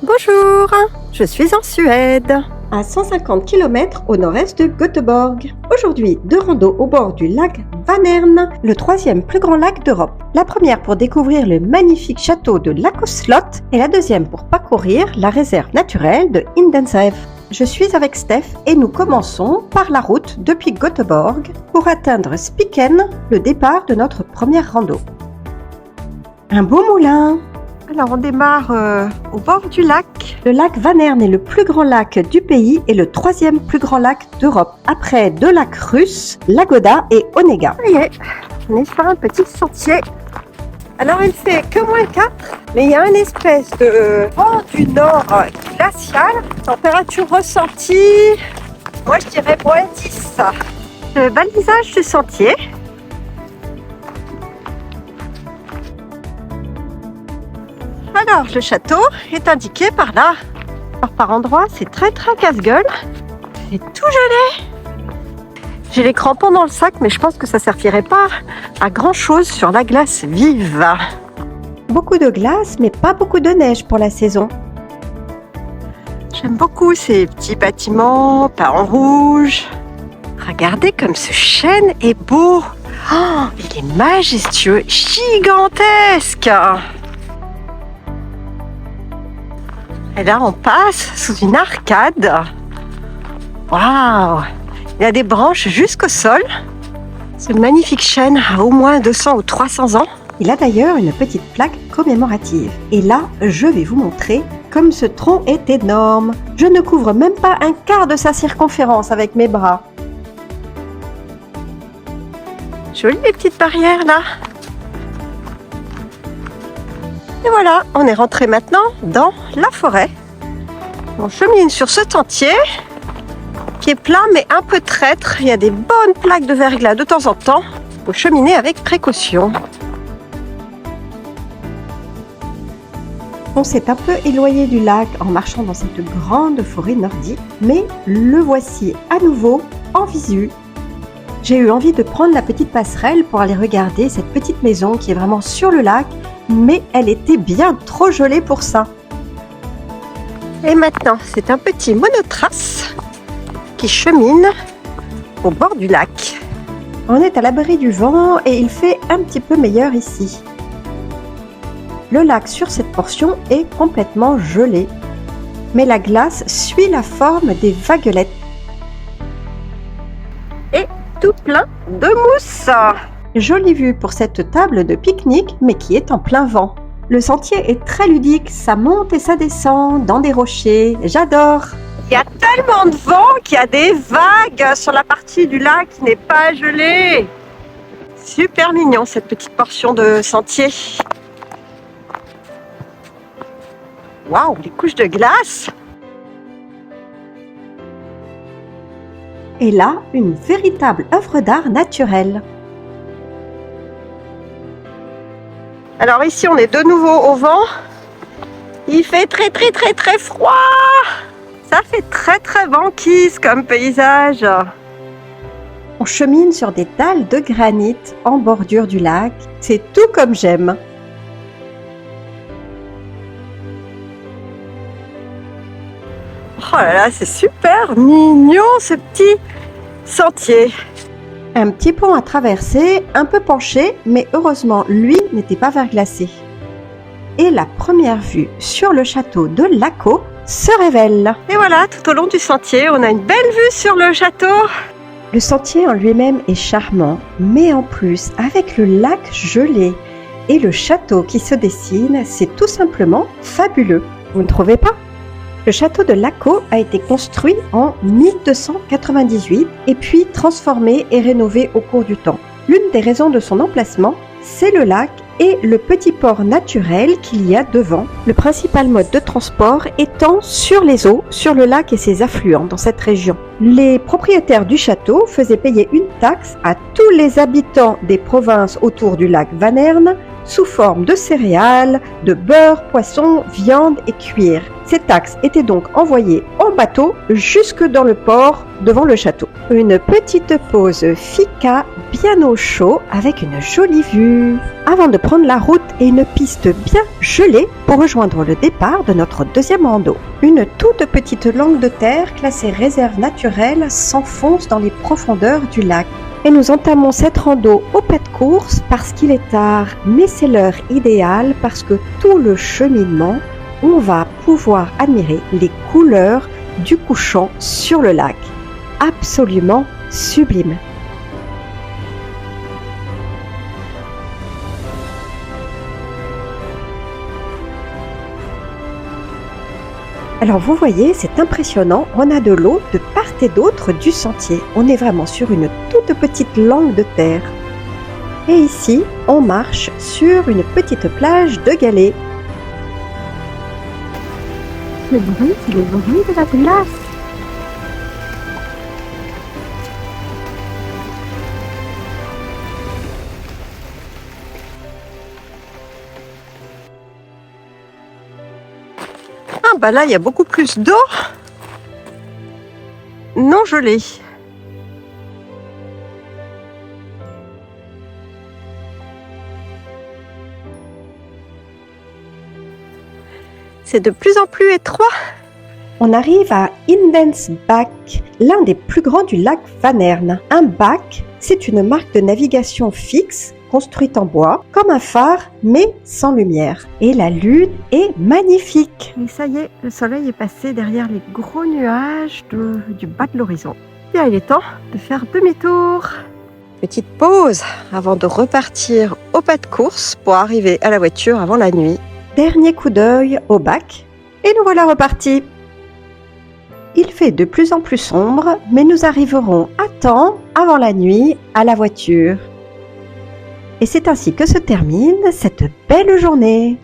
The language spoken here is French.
Bonjour, je suis en Suède, à 150 km au nord-est de Göteborg. Aujourd'hui, 2 randos au bord du lac Vänern, le 3e plus grand lac d'Europe. La première pour découvrir le magnifique château de Lakoslott et la deuxième pour parcourir la réserve naturelle de Indensheim. Je suis avec Steph et nous commençons par la route depuis Göteborg pour atteindre Spiken, le départ de notre première rando. Un beau moulin. Alors on démarre au bord du lac. Le lac Vänern est le plus grand lac du pays et le 3e plus grand lac d'Europe. Après 2 lacs russes, Lagoda et Onega. Ça y est, on est sur un petit sentier. Alors il fait que -4, mais il y a une espèce de vent du nord glacial. Température ressentie, moi je dirais -10. Le balisage du sentier. Alors, le château est indiqué par là. Alors, par endroits, c'est très casse-gueule. C'est tout gelé. J'ai les crampons dans le sac, mais je pense que ça ne servirait pas à grand-chose sur la glace vive. Beaucoup de glace, mais pas beaucoup de neige pour la saison. J'aime beaucoup ces petits bâtiments peints en rouge. Regardez comme ce chêne est beau. Oh, il est majestueux, gigantesque. Et là, on passe sous une arcade. Waouh! Il y a des branches jusqu'au sol. Ce magnifique chêne a au moins 200 ou 300 ans. Il a d'ailleurs une petite plaque commémorative. Et là, je vais vous montrer comme ce tronc est énorme. Je ne couvre même pas un quart de sa circonférence avec mes bras. Jolies les petites barrières là. Et voilà, on est rentré maintenant dans la forêt. On chemine sur ce sentier qui est plat mais un peu traître. Il y a des bonnes plaques de verglas de temps en temps. Il faut cheminer avec précaution. On s'est un peu éloigné du lac en marchant dans cette grande forêt nordique, mais le voici à nouveau en visu. J'ai eu envie de prendre la petite passerelle pour aller regarder cette petite maison qui est vraiment sur le lac, mais elle était bien trop gelée pour ça. Et maintenant, c'est un petit monotrace qui chemine au bord du lac. On est à l'abri du vent et il fait un petit peu meilleur ici. Le lac sur cette portion est complètement gelé, mais la glace suit la forme des vaguelettes. Et tout plein de mousse. Jolie vue pour cette table de pique-nique, mais qui est en plein vent. Le sentier est très ludique, ça monte et ça descend dans des rochers. J'adore! Il y a tellement de vent qu'il y a des vagues sur la partie du lac qui n'est pas gelée. Super mignon cette petite portion de sentier. Waouh, les couches de glace! Et là, une véritable œuvre d'art naturelle. Alors ici, on est de nouveau au vent. Il fait très froid. Ça fait très banquise comme paysage. On chemine sur des dalles de granit en bordure du lac. C'est tout comme j'aime. Oh là là, c'est super mignon ce petit sentier. Un petit pont à traverser, un peu penché, mais heureusement, lui n'était pas verglacé. Et la première vue sur le château de Lako se révèle. Et voilà, tout au long du sentier, on a une belle vue sur le château. Le sentier en lui-même est charmant, mais en plus, avec le lac gelé et le château qui se dessine, c'est tout simplement fabuleux. Vous ne trouvez pas ? Le château de Lako a été construit en 1298 et puis transformé et rénové au cours du temps. L'une des raisons de son emplacement, c'est le lac et le petit port naturel qu'il y a devant, le principal mode de transport étant sur les eaux, sur le lac et ses affluents dans cette région. Les propriétaires du château faisaient payer une taxe à tous les habitants des provinces autour du lac Vanern sous forme de céréales, de beurre, poisson, viande et cuir. Ces taxes étaient donc envoyées en bateau jusque dans le port devant le château. Une petite pause fika bien au chaud avec une jolie vue. Avant de prendre la route et une piste bien gelée pour rejoindre le départ de notre deuxième rando. Une toute petite langue de terre classée réserve naturelle s'enfonce dans les profondeurs du lac. Et nous entamons cette rando au pas de course parce qu'il est tard, mais c'est l'heure idéale parce que tout le cheminement, on va pouvoir admirer les couleurs du couchant sur le lac. Absolument sublime. Alors vous voyez, c'est impressionnant, on a de l'eau de part et d'autre du sentier. On est vraiment sur une toute petite langue de terre. Et ici, on marche sur une petite plage de galets. Le bruit, c'est le bruit de la glace. Ah bah là, il y a beaucoup plus d'eau non gelée. C'est de plus en plus étroit. On arrive à Indensbach, l'un des plus grands du lac Vanern. Un bac, c'est une marque de navigation fixe construite en bois, comme un phare, mais sans lumière. Et la lune est magnifique. Et ça y est, le soleil est passé derrière les gros nuages du bas de l'horizon. Bien, il est temps de faire demi-tour. Petite pause avant de repartir au pas de course pour arriver à la voiture avant la nuit. Dernier coup d'œil au bac et nous voilà repartis. Il fait de plus en plus sombre, mais nous arriverons à temps avant la nuit à la voiture. Et c'est ainsi que se termine cette belle journée.